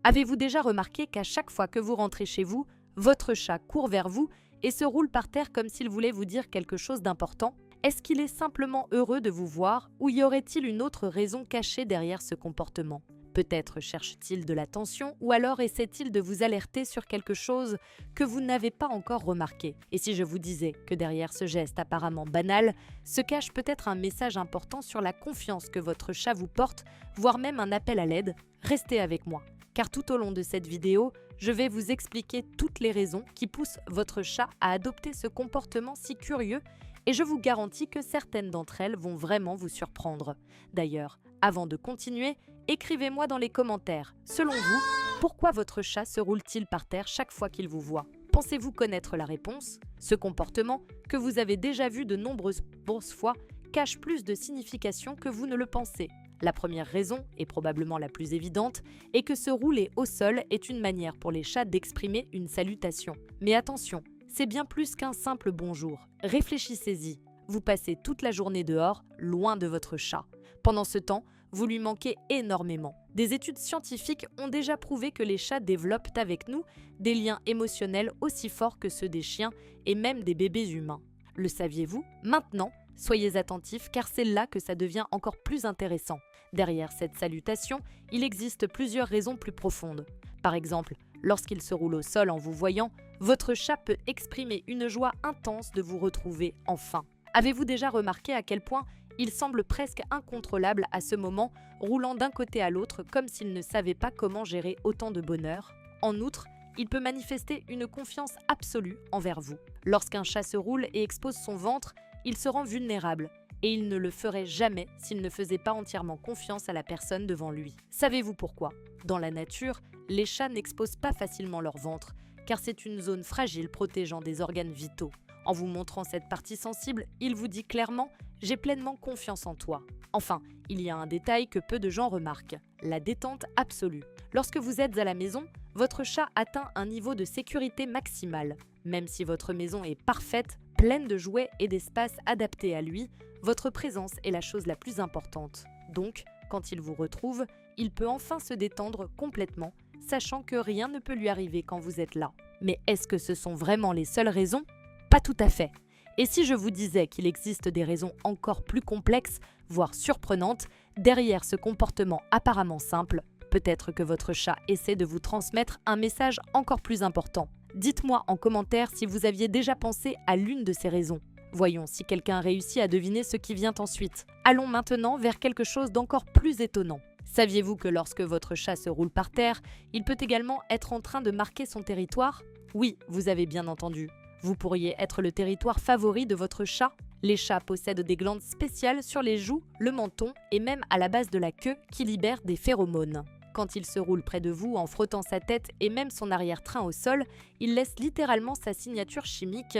Avez-vous déjà remarqué qu'à chaque fois que vous rentrez chez vous, votre chat court vers vous et se roule par terre comme s'il voulait vous dire quelque chose d'important? Est-ce qu'il est simplement heureux de vous voir ou y aurait-il une autre raison cachée derrière ce comportement? Peut-être cherche-t-il de l'attention ou alors essaie-t-il de vous alerter sur quelque chose que vous n'avez pas encore remarqué. Et si je vous disais que derrière ce geste apparemment banal se cache peut-être un message important sur la confiance que votre chat vous porte, voire même un appel à l'aide, restez avec moi. Car tout au long de cette vidéo, je vais vous expliquer toutes les raisons qui poussent votre chat à adopter ce comportement si curieux et je vous garantis que certaines d'entre elles vont vraiment vous surprendre. D'ailleurs, avant de continuer, écrivez-moi dans les commentaires, selon vous, pourquoi votre chat se roule-t-il par terre chaque fois qu'il vous voit? Pensez-vous connaître la réponse? Ce comportement, que vous avez déjà vu de nombreuses fois, cache plus de signification que vous ne le pensez. La première raison, et probablement la plus évidente, est que se rouler au sol est une manière pour les chats d'exprimer une salutation. Mais attention, c'est bien plus qu'un simple bonjour. Réfléchissez-y. Vous passez toute la journée dehors, loin de votre chat. Pendant ce temps, vous lui manquez énormément. Des études scientifiques ont déjà prouvé que les chats développent avec nous des liens émotionnels aussi forts que ceux des chiens et même des bébés humains. Le saviez-vous? Maintenant, soyez attentifs car c'est là que ça devient encore plus intéressant. Derrière cette salutation, il existe plusieurs raisons plus profondes. Par exemple, lorsqu'il se roule au sol en vous voyant, votre chat peut exprimer une joie intense de vous retrouver enfin. Avez-vous déjà remarqué à quel point il semble presque incontrôlable à ce moment, roulant d'un côté à l'autre comme s'il ne savait pas comment gérer autant de bonheur? En outre, il peut manifester une confiance absolue envers vous. Lorsqu'un chat se roule et expose son ventre, il se rend vulnérable et il ne le ferait jamais s'il ne faisait pas entièrement confiance à la personne devant lui. Savez-vous pourquoi? Dans la nature, les chats n'exposent pas facilement leur ventre, car c'est une zone fragile protégeant des organes vitaux. En vous montrant cette partie sensible, il vous dit clairement « J'ai pleinement confiance en toi ». Enfin, il y a un détail que peu de gens remarquent, la détente absolue. Lorsque vous êtes à la maison, votre chat atteint un niveau de sécurité maximal. Même si votre maison est parfaite, pleine de jouets et d'espaces adaptés à lui, votre présence est la chose la plus importante. Donc, quand il vous retrouve, il peut enfin se détendre complètement, sachant que rien ne peut lui arriver quand vous êtes là. Mais est-ce que ce sont vraiment les seules raisons? Pas tout à fait. Et si je vous disais qu'il existe des raisons encore plus complexes, voire surprenantes, derrière ce comportement apparemment simple, peut-être que votre chat essaie de vous transmettre un message encore plus important. Dites-moi en commentaire si vous aviez déjà pensé à l'une de ces raisons. Voyons si quelqu'un réussit à deviner ce qui vient ensuite. Allons maintenant vers quelque chose d'encore plus étonnant. Saviez-vous que lorsque votre chat se roule par terre, il peut également être en train de marquer son territoire? Oui, vous avez bien entendu. Vous pourriez être le territoire favori de votre chat. Les chats possèdent des glandes spéciales sur les joues, le menton et même à la base de la queue qui libèrent des phéromones. Quand il se roule près de vous en frottant sa tête et même son arrière-train au sol, il laisse littéralement sa signature chimique.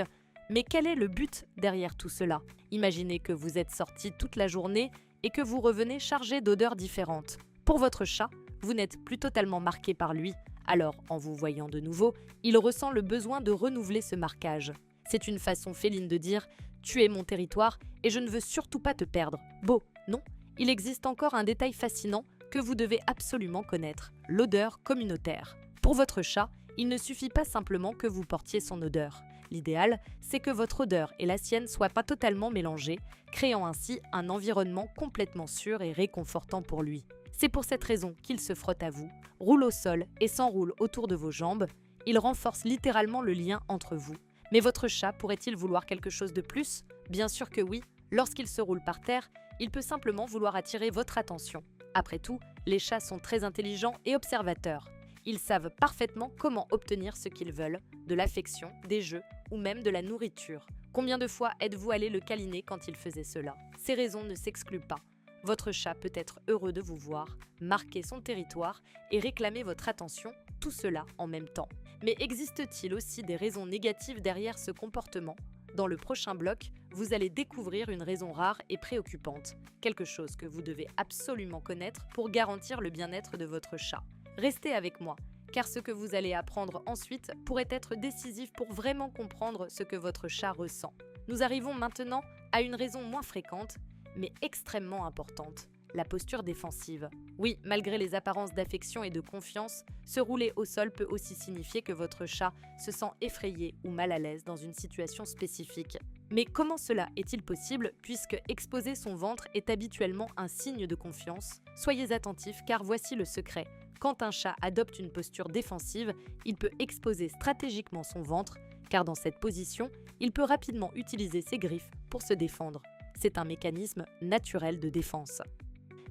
Mais quel est le but derrière tout cela? Imaginez que vous êtes sorti toute la journée et que vous revenez chargé d'odeurs différentes. Pour votre chat, vous n'êtes plus totalement marqué par lui. Alors, en vous voyant de nouveau, il ressent le besoin de renouveler ce marquage. C'est une façon féline de dire « Tu es mon territoire et je ne veux surtout pas te perdre ». Beau, non? Il existe encore un détail fascinant que vous devez absolument connaître, l'odeur communautaire. Pour votre chat, il ne suffit pas simplement que vous portiez son odeur. L'idéal, c'est que votre odeur et la sienne soient pas totalement mélangées, créant ainsi un environnement complètement sûr et réconfortant pour lui. C'est pour cette raison qu'il se frotte à vous, roule au sol et s'enroule autour de vos jambes. Il renforce littéralement le lien entre vous. Mais votre chat pourrait-il vouloir quelque chose de plus? Bien sûr que oui. Lorsqu'il se roule par terre, il peut simplement vouloir attirer votre attention. Après tout, les chats sont très intelligents et observateurs. Ils savent parfaitement comment obtenir ce qu'ils veulent, de l'affection, des jeux ou même de la nourriture. Combien de fois êtes-vous allé le câliner quand il faisait cela? Ces raisons ne s'excluent pas. Votre chat peut être heureux de vous voir, marquer son territoire et réclamer votre attention, tout cela en même temps. Mais existe-t-il aussi des raisons négatives derrière ce comportement? Dans le prochain bloc, vous allez découvrir une raison rare et préoccupante, quelque chose que vous devez absolument connaître pour garantir le bien-être de votre chat. Restez avec moi, car ce que vous allez apprendre ensuite pourrait être décisif pour vraiment comprendre ce que votre chat ressent. Nous arrivons maintenant à une raison moins fréquente, mais extrêmement importante, la posture défensive. Oui, malgré les apparences d'affection et de confiance, se rouler au sol peut aussi signifier que votre chat se sent effrayé ou mal à l'aise dans une situation spécifique. Mais comment cela est-il possible puisque exposer son ventre est habituellement un signe de confiance? Soyez attentifs car voici le secret. Quand un chat adopte une posture défensive, il peut exposer stratégiquement son ventre car dans cette position, il peut rapidement utiliser ses griffes pour se défendre. C'est un mécanisme naturel de défense.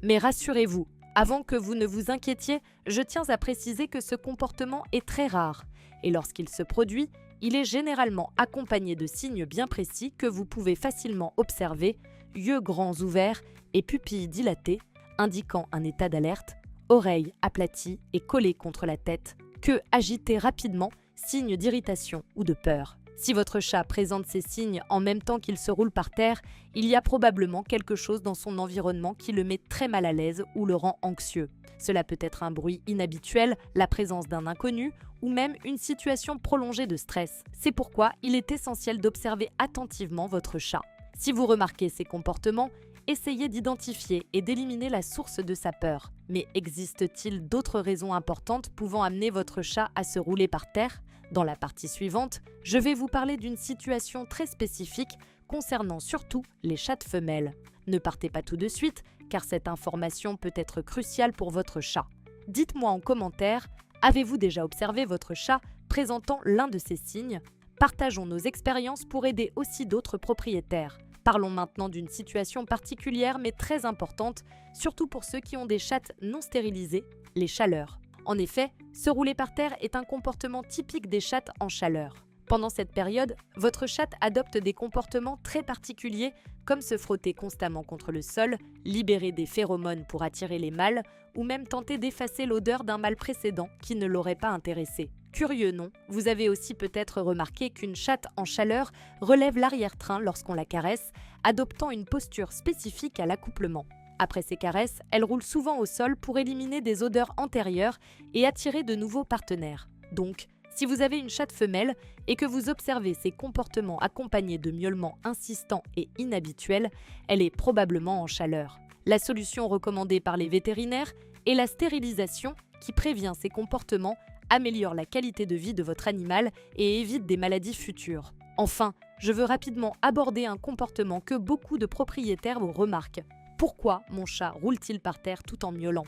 Mais rassurez-vous, avant que vous ne vous inquiétiez, je tiens à préciser que ce comportement est très rare et lorsqu'il se produit, il est généralement accompagné de signes bien précis que vous pouvez facilement observer, yeux grands ouverts et pupilles dilatées, indiquant un état d'alerte, oreilles aplaties et collées contre la tête, queue agitée rapidement, signe d'irritation ou de peur. Si votre chat présente ces signes en même temps qu'il se roule par terre, il y a probablement quelque chose dans son environnement qui le met très mal à l'aise ou le rend anxieux. Cela peut être un bruit inhabituel, la présence d'un inconnu ou même une situation prolongée de stress. C'est pourquoi il est essentiel d'observer attentivement votre chat. Si vous remarquez ces comportements, essayez d'identifier et d'éliminer la source de sa peur. Mais existe-t-il d'autres raisons importantes pouvant amener votre chat à se rouler par terre ? Dans la partie suivante, je vais vous parler d'une situation très spécifique concernant surtout les chattes femelles. Ne partez pas tout de suite, car cette information peut être cruciale pour votre chat. Dites-moi en commentaire, avez-vous déjà observé votre chat présentant l'un de ces signes ? Partageons nos expériences pour aider aussi d'autres propriétaires. Parlons maintenant d'une situation particulière mais très importante, surtout pour ceux qui ont des chattes non stérilisées, les chaleurs. En effet, se rouler par terre est un comportement typique des chattes en chaleur. Pendant cette période, votre chatte adopte des comportements très particuliers comme se frotter constamment contre le sol, libérer des phéromones pour attirer les mâles ou même tenter d'effacer l'odeur d'un mâle précédent qui ne l'aurait pas intéressé. Curieux, non? Vous avez aussi peut-être remarqué qu'une chatte en chaleur relève l'arrière-train lorsqu'on la caresse, adoptant une posture spécifique à l'accouplement. Après ces caresses, elle roule souvent au sol pour éliminer des odeurs antérieures et attirer de nouveaux partenaires. Donc, si vous avez une chatte femelle et que vous observez ces comportements accompagnés de miaulements insistants et inhabituels, elle est probablement en chaleur. La solution recommandée par les vétérinaires est la stérilisation qui prévient ces comportements, améliore la qualité de vie de votre animal et évite des maladies futures. Enfin, je veux rapidement aborder un comportement que beaucoup de propriétaires remarquent. Pourquoi mon chat roule-t-il par terre tout en miaulant ?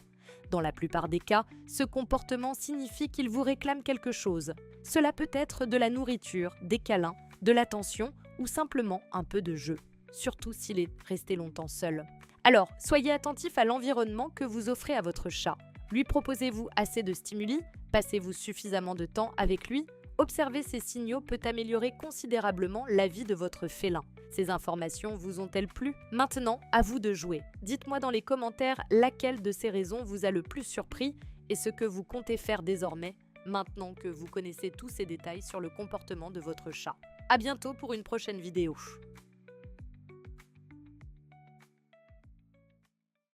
Dans la plupart des cas, ce comportement signifie qu'il vous réclame quelque chose. Cela peut être de la nourriture, des câlins, de l'attention ou simplement un peu de jeu, surtout s'il est resté longtemps seul. Alors, soyez attentif à l'environnement que vous offrez à votre chat. Lui proposez-vous assez de stimuli ? Passez-vous suffisamment de temps avec lui ? Observer ces signaux peut améliorer considérablement la vie de votre félin. Ces informations vous ont-elles plu? Maintenant, à vous de jouer. Dites-moi dans les commentaires laquelle de ces raisons vous a le plus surpris et ce que vous comptez faire désormais, maintenant que vous connaissez tous ces détails sur le comportement de votre chat. À bientôt pour une prochaine vidéo.